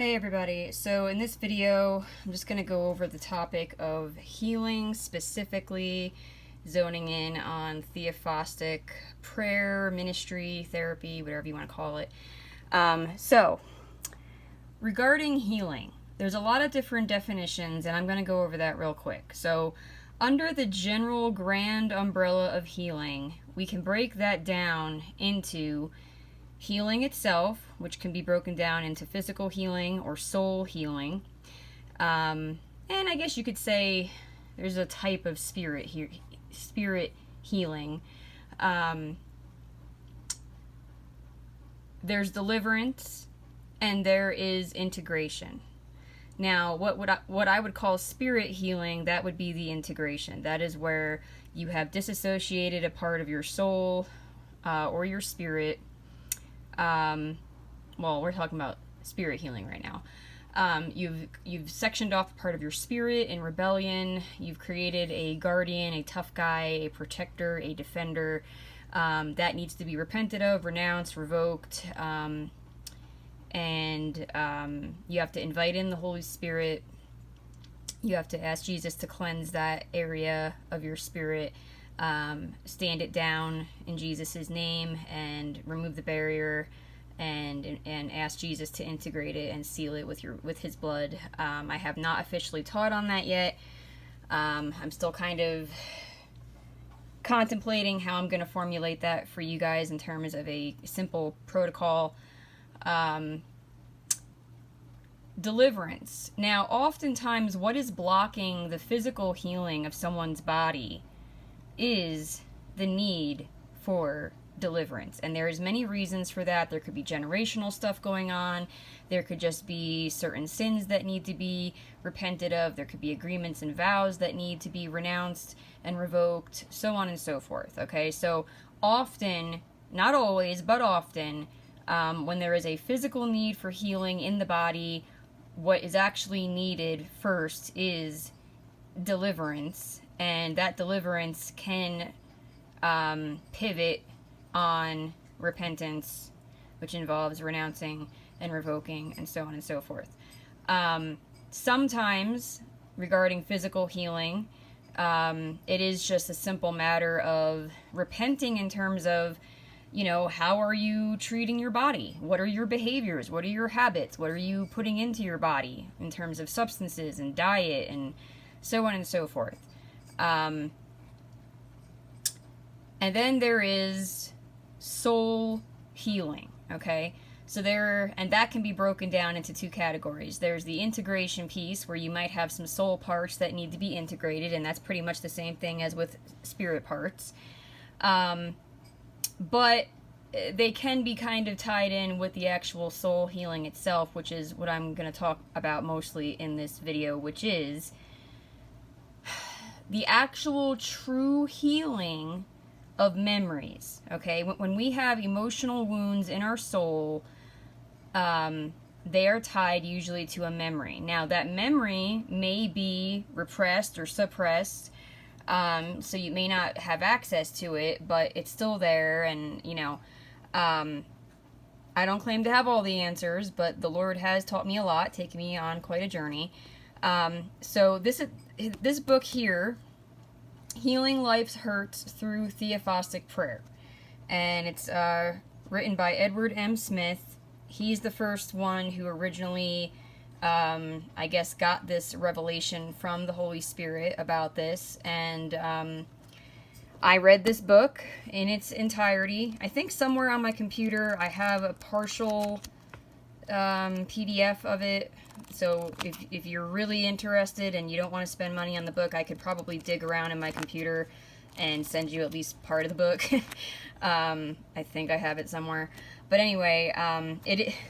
Hey everybody, so in this video I'm just going to go over the topic of healing, specifically zoning in on theophostic prayer, ministry, therapy, whatever you want to call it. So regarding healing, there's a lot of different definitions and I'm going to go over that real quick. So under the general grand umbrella of healing, we can break that down into healing itself, which can be broken down into physical healing or soul healing. And I guess you could say there's a type of spirit healing. There's deliverance and there is integration. Now, what I would call spirit healing, that would be the integration. That is where you have disassociated a part of your soul or your spirit. Well, we're talking about spirit healing right now. You've sectioned off a part of your spirit in rebellion. You've created a guardian, a tough guy, a protector, a defender that needs to be repented of, renounced, revoked, and you have to invite in the Holy Spirit. You have to ask Jesus to cleanse that area of your spirit. Stand it down in Jesus' name and remove the barrier and ask Jesus to integrate it and seal it with his blood. I have not officially taught on that yet. I'm still kind of contemplating how I'm going to formulate that for you guys in terms of a simple protocol. Deliverance. Now, oftentimes what is blocking the physical healing of someone's body is the need for deliverance, and there's many reasons for that. There could be generational stuff going on, there could just be certain sins that need to be repented of, there could be agreements and vows that need to be renounced and revoked, so on and so forth. Okay, so often, not always, but often, when there is a physical need for healing in the body, what is actually needed first is deliverance. And that deliverance can pivot on repentance, which involves renouncing and revoking and so on and so forth. Sometimes, regarding physical healing, it is just a simple matter of repenting in terms of, you know, how are you treating your body? What are your behaviors? What are your habits? What are you putting into your body in terms of substances and diet and so on and so forth? And then there is soul healing, okay? So and that can be broken down into two categories. There's the integration piece, where you might have some soul parts that need to be integrated, and that's pretty much the same thing as with spirit parts. But they can be kind of tied in with the actual soul healing itself, which is what I'm going to talk about mostly in this video, which is the actual true healing of memories, okay? When we have emotional wounds in our soul, they are tied usually to a memory. Now, that memory may be repressed or suppressed, so you may not have access to it, but it's still there, and, you know, I don't claim to have all the answers, but the Lord has taught me a lot, taken me on quite a journey. So this book here, Healing Life's Hurts Through Theophostic Prayer, and it's written by Edward M. Smith. He's the first one who originally, I guess, got this revelation from the Holy Spirit about this, and I read this book in its entirety. I think somewhere on my computer I have a partial PDF of it. So if you're really interested and you don't want to spend money on the book, I could probably dig around in my computer and send you at least part of the book. I think I have it somewhere. But anyway,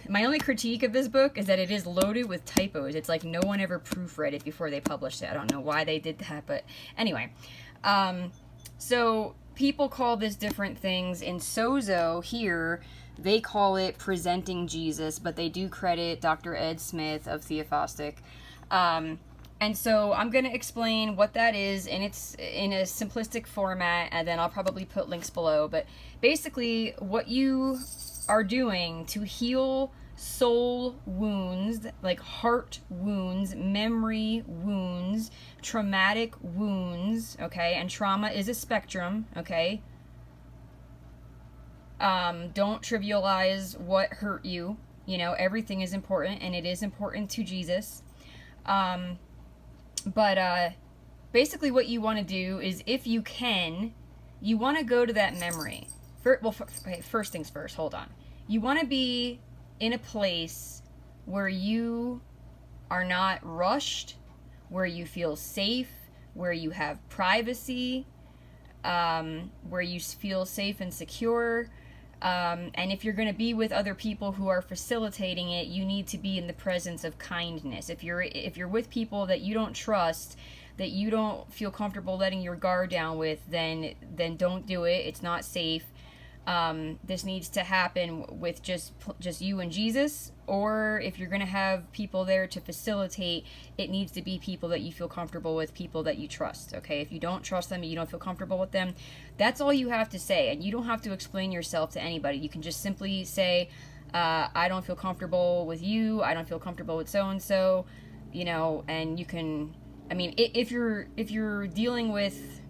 my only critique of this book is that it is loaded with typos. It's like no one ever proofread it before they published it. I don't know why they did that, but anyway. So people call this different things. In Sozo here, they call it Presenting Jesus, but they do credit Dr. Ed Smith of Theophostic. And so I'm going to explain what that is in a simplistic format, and then I'll probably put links below. But basically, what you are doing to heal soul wounds, like heart wounds, memory wounds, traumatic wounds, okay? And trauma is a spectrum, okay? Don't trivialize what hurt you. You know, everything is important, and it is important to Jesus. But basically what you want to do is, if you can, you want to go to that memory. First things first, hold on. You want to be in a place where you are not rushed, where you feel safe, where you have privacy, where you feel safe and secure. And if you're going to be with other people who are facilitating it, you need to be in the presence of kindness. If you're with people that you don't trust, that you don't feel comfortable letting your guard down with, then don't do it. It's not safe. This needs to happen with just you and Jesus, or if you're going to have people there to facilitate, it needs to be people that you feel comfortable with, people that you trust, okay? If you don't trust them and you don't feel comfortable with them, that's all you have to say, and you don't have to explain yourself to anybody. You can just simply say, I don't feel comfortable with you, I don't feel comfortable with so-and-so, you know, and you can, I mean, if you're dealing with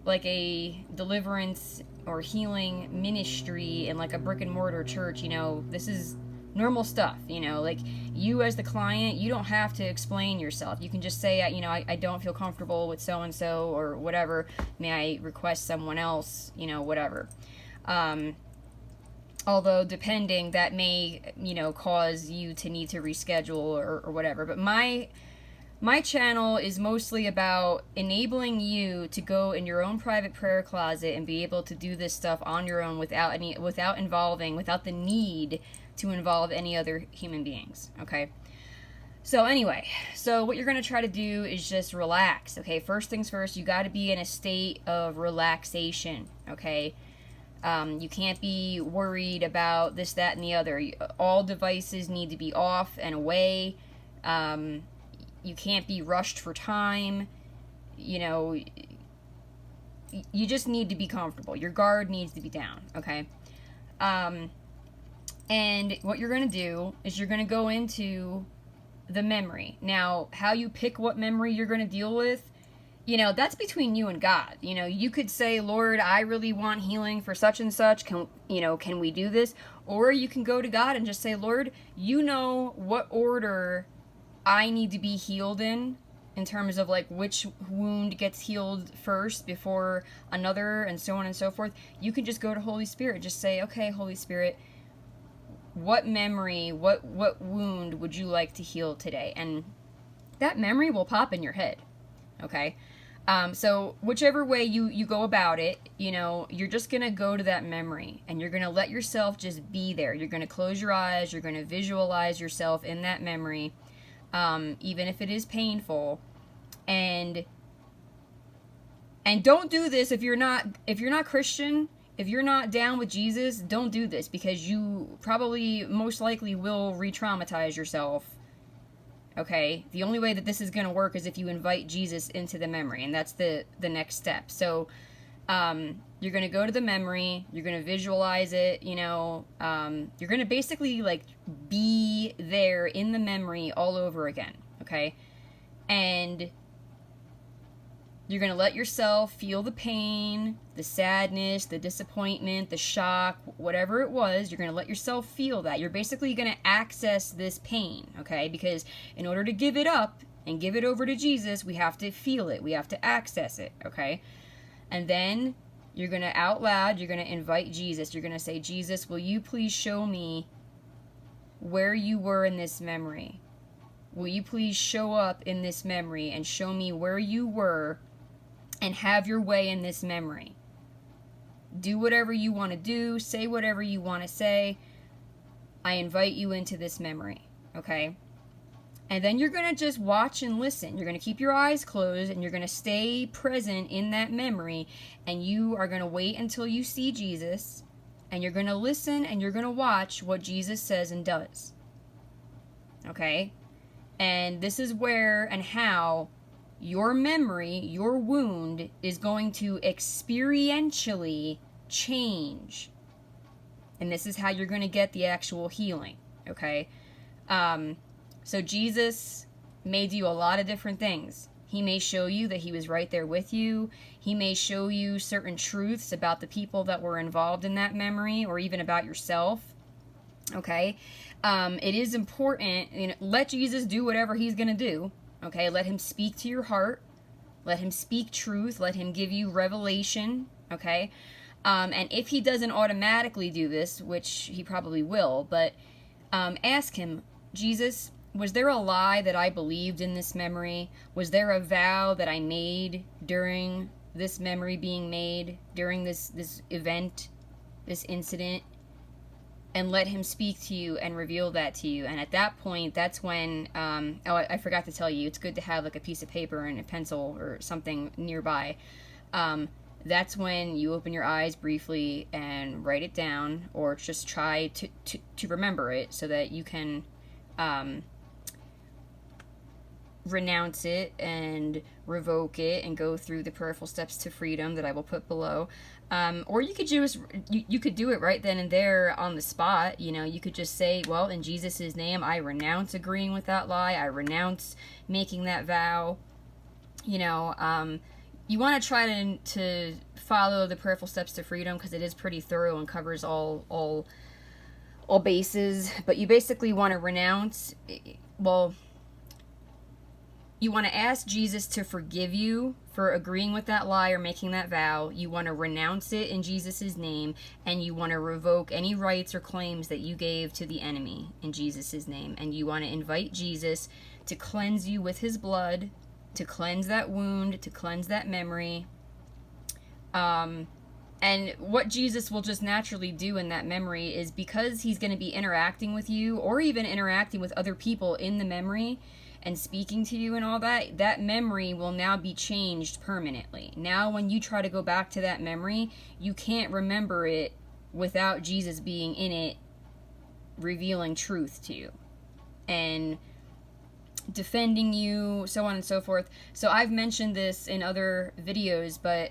like a deliverance or healing ministry in like a brick and mortar church, you know, this is normal stuff, you know, like you as the client, you don't have to explain yourself. You can just say, you know, I don't feel comfortable with so-and-so or whatever. May I request someone else, you know, whatever. Although depending, that may, you know, cause you to need to reschedule or whatever. But my channel is mostly about enabling you to go in your own private prayer closet and be able to do this stuff on your own without the need to involve any other human beings, okay? So anyway, so what you're going to try to do is just relax, okay? First things first, you got to be in a state of relaxation, okay? You can't be worried about this, that, and the other. All devices need to be off and away. You can't be rushed for time. You know, you just need to be comfortable. Your guard needs to be down, okay? And what you're going to do is you're going to go into the memory. Now, how you pick what memory you're going to deal with, you know, that's between you and God. You know, you could say, Lord, I really want healing for such and such. Can we do this? Or you can go to God and just say, Lord, you know what order I need to be healed in terms of like which wound gets healed first before another, and so on and so forth. You can just go to Holy Spirit. Just say, okay, Holy Spirit, what memory, what wound would you like to heal today? And that memory will pop in your head, okay? So whichever way you go about it, you know, you're just going to go to that memory, and you're going to let yourself just be there. You're going to close your eyes. You're going to visualize yourself in that memory. Even if it is painful, and don't do this if you're not Christian, if you're not down with Jesus. Don't do this, because you probably most likely will re-traumatize yourself. Okay, the only way that this is going to work is if you invite Jesus into the memory, and that's the next step. So you're going to go to the memory, you're going to visualize it, you know, you're going to basically like be there in the memory all over again, okay? And you're going to let yourself feel the pain, the sadness, the disappointment, the shock, whatever it was. You're going to let yourself feel that. You're basically going to access this pain, okay? Because in order to give it up and give it over to Jesus, we have to feel it. We have to access it, okay? And then you're going to out loud, you're going to invite Jesus. You're going to say, Jesus, will you please show me where you were in this memory? Will you please show up in this memory and show me where you were and have your way in this memory? Do whatever you want to do. Say whatever you want to say. I invite you into this memory, okay? And then you're going to just watch and listen. You're going to keep your eyes closed, and you're going to stay present in that memory, and you are going to wait until you see Jesus, and you're going to listen, and you're going to watch what Jesus says and does. Okay? And this is where and how your memory, your wound, is going to experientially change. And this is how you're going to get the actual healing. okay? So Jesus made you a lot of different things. He may show you that he was right there with you. He may show you certain truths about the people that were involved in that memory, or even about yourself. Okay? It is important, let Jesus do whatever he's going to do. Okay? Let him speak to your heart. Let him speak truth. Let him give you revelation. Okay? And if he doesn't automatically do this, which he probably will, but ask him, Jesus, was there a lie that I believed in this memory? Was there a vow that I made during this memory being made, during this event, this incident? And let him speak to you and reveal that to you. And at that point, that's when, I forgot to tell you, it's good to have like a piece of paper and a pencil or something nearby. That's when you open your eyes briefly and write it down, or just try to remember it so that you can renounce it and revoke it and go through the prayerful steps to freedom that I will put below. Or you could just you could do it right then and there on the spot. You could just say, well, in Jesus' name, I renounce agreeing with that lie. I renounce making that vow. You want to try to follow the prayerful steps to freedom, because it is pretty thorough and covers all bases. But you basically want to renounce. Well, you want to ask Jesus to forgive you for agreeing with that lie or making that vow. You want to renounce it in Jesus' name, and you want to revoke any rights or claims that you gave to the enemy in Jesus' name. And you want to invite Jesus to cleanse you with his blood, to cleanse that wound, to cleanse that memory. And what Jesus will just naturally do in that memory is, because he's going to be interacting with you, or even interacting with other people in the memory and speaking to you and all that, that memory will now be changed permanently. Now when you try to go back to that memory, you can't remember it without Jesus being in it, revealing truth to you and defending you, so on and so forth. So I've mentioned this in other videos, but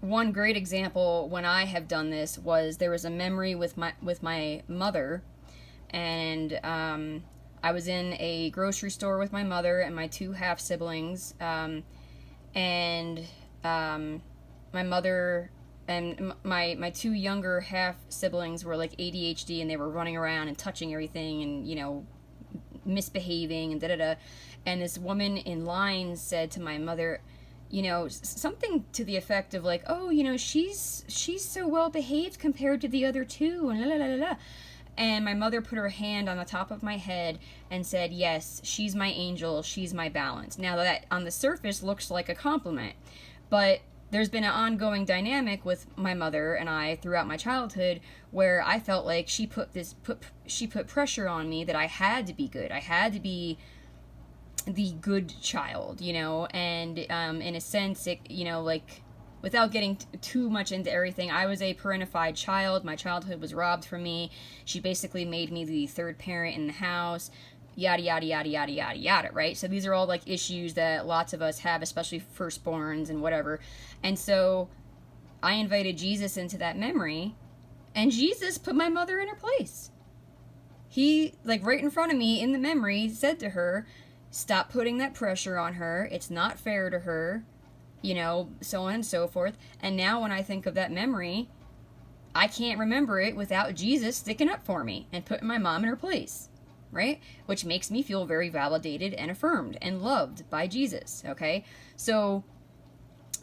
one great example when I have done this was, there was a memory with my mother, and I was in a grocery store with my mother and my two half siblings, and my mother and my two younger half siblings were like ADHD, and they were running around and touching everything and misbehaving and da-da-da. And this woman in line said to my mother, something to the effect of like, oh, she's so well behaved compared to the other two, and la la la la. And my mother put her hand on the top of my head and said, yes, she's my angel, she's my balance. Now that on the surface looks like a compliment, but there's been an ongoing dynamic with my mother and I throughout my childhood, where I felt like she put pressure on me that I had to be good. I had to be the good child, and in a sense, it, like, without getting too much into everything, I was a parentified child. My childhood was robbed from me. She basically made me the third parent in the house, yada, yada, yada, yada, yada, yada, right? So these are all, like, issues that lots of us have, especially firstborns and whatever. And so I invited Jesus into that memory, and Jesus put my mother in her place. He, like, right in front of me in the memory, said to her, stop putting that pressure on her. It's not fair to her. So on and so forth. And now when I think of that memory, I can't remember it without Jesus sticking up for me and putting my mom in her place, right? Which makes me feel very validated and affirmed and loved by Jesus, okay? So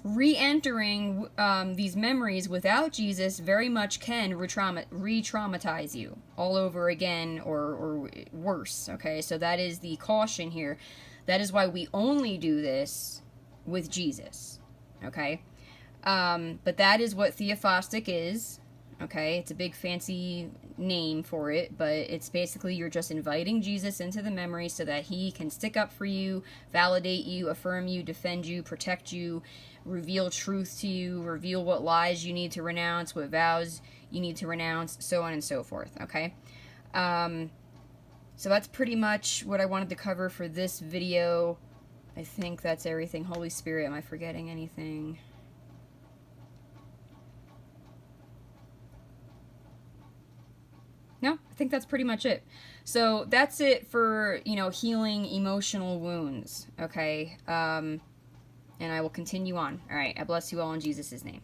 re-entering these memories without Jesus very much can re-traumatize you all over again, or worse, okay? So that is the caution here. That is why we only do this with Jesus, okay? But that is what theophostic is, okay? It's a big fancy name for it, but it's basically you're just inviting Jesus into the memory so that he can stick up for you, validate you, affirm you, defend you, protect you, reveal truth to you, reveal what lies you need to renounce, what vows you need to renounce, so on and so forth, okay? So that's pretty much what I wanted to cover for this video. I think that's everything. Holy Spirit, am I forgetting anything? No, I think that's pretty much it. So that's it for, healing emotional wounds, okay? And I will continue on. All right, I bless you all in Jesus' name.